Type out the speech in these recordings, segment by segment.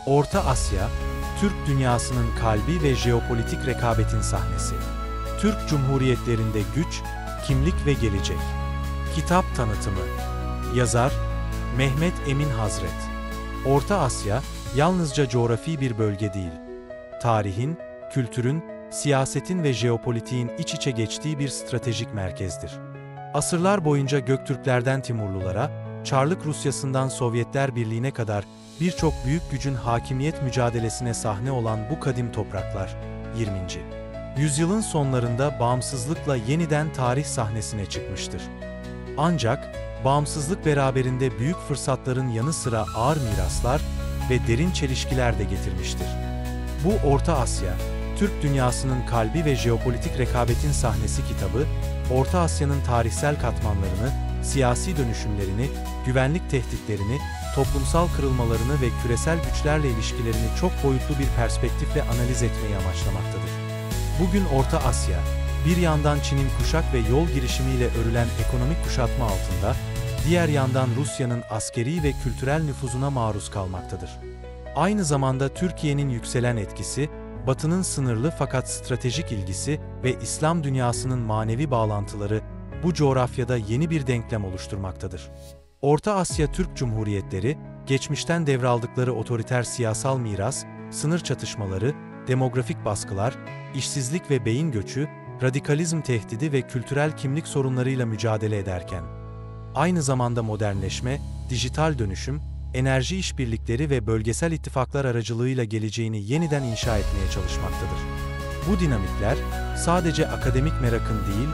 Orta Asya, Türk dünyasının kalbi ve jeopolitik rekabetin sahnesi. Türk Cumhuriyetlerinde güç, kimlik ve gelecek. Kitap tanıtımı. Yazar, Mehmet Emin Hazret. Orta Asya, yalnızca coğrafi bir bölge değil. Tarihin, kültürün, siyasetin ve jeopolitiğin iç içe geçtiği bir stratejik merkezdir. Asırlar boyunca Göktürklerden Timurlulara, Çarlık Rusyası'ndan Sovyetler Birliği'ne kadar birçok büyük gücün hakimiyet mücadelesine sahne olan bu kadim topraklar, 20. yüzyılın sonlarında bağımsızlıkla yeniden tarih sahnesine çıkmıştır. Ancak, bağımsızlık beraberinde büyük fırsatların yanı sıra ağır miraslar ve derin çelişkiler de getirmiştir. Bu Orta Asya, Türk dünyasının kalbi ve jeopolitik rekabetin sahnesi kitabı, Orta Asya'nın tarihsel katmanlarını, siyasi dönüşümlerini, güvenlik tehditlerini, toplumsal kırılmalarını ve küresel güçlerle ilişkilerini çok boyutlu bir perspektifle analiz etmeyi amaçlamaktadır. Bugün Orta Asya, bir yandan Çin'in kuşak ve yol girişimiyle örülen ekonomik kuşatma altında, diğer yandan Rusya'nın askeri ve kültürel nüfuzuna maruz kalmaktadır. Aynı zamanda Türkiye'nin yükselen etkisi, Batı'nın sınırlı fakat stratejik ilgisi ve İslam dünyasının manevi bağlantıları bu coğrafyada yeni bir denklem oluşturmaktadır. Orta Asya Türk Cumhuriyetleri, geçmişten devraldıkları otoriter siyasal miras, sınır çatışmaları, demografik baskılar, işsizlik ve beyin göçü, radikalizm tehdidi ve kültürel kimlik sorunlarıyla mücadele ederken, aynı zamanda modernleşme, dijital dönüşüm, enerji işbirlikleri ve bölgesel ittifaklar aracılığıyla geleceğini yeniden inşa etmeye çalışmaktadır. Bu dinamikler, sadece akademik merakın değil,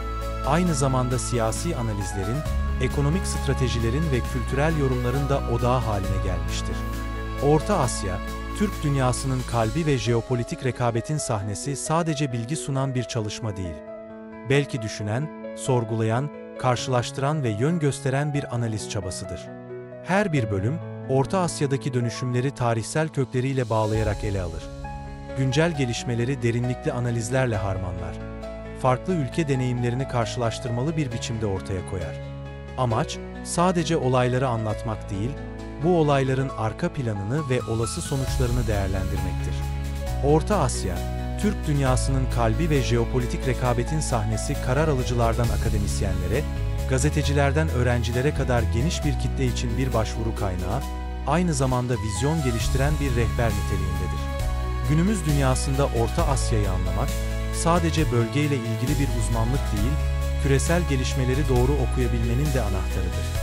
aynı zamanda siyasi analizlerin, ekonomik stratejilerin ve kültürel yorumların da odağı haline gelmiştir. Orta Asya, Türk dünyasının kalbi ve jeopolitik rekabetin sahnesi sadece bilgi sunan bir çalışma değil. Belki düşünen, sorgulayan, karşılaştıran ve yön gösteren bir analiz çabasıdır. Her bir bölüm, Orta Asya'daki dönüşümleri tarihsel kökleriyle bağlayarak ele alır. Güncel gelişmeleri derinlikli analizlerle harmanlar. Farklı ülke deneyimlerini karşılaştırmalı bir biçimde ortaya koyar. Amaç, sadece olayları anlatmak değil, bu olayların arka planını ve olası sonuçlarını değerlendirmektir. Orta Asya, Türk dünyasının kalbi ve jeopolitik rekabetin sahnesi karar alıcılardan akademisyenlere, gazetecilerden öğrencilere kadar geniş bir kitle için bir başvuru kaynağı, aynı zamanda vizyon geliştiren bir rehber niteliğindedir. Günümüz dünyasında Orta Asya'yı anlamak, sadece bölgeyle ilgili bir uzmanlık değil, küresel gelişmeleri doğru okuyabilmenin de anahtarıdır.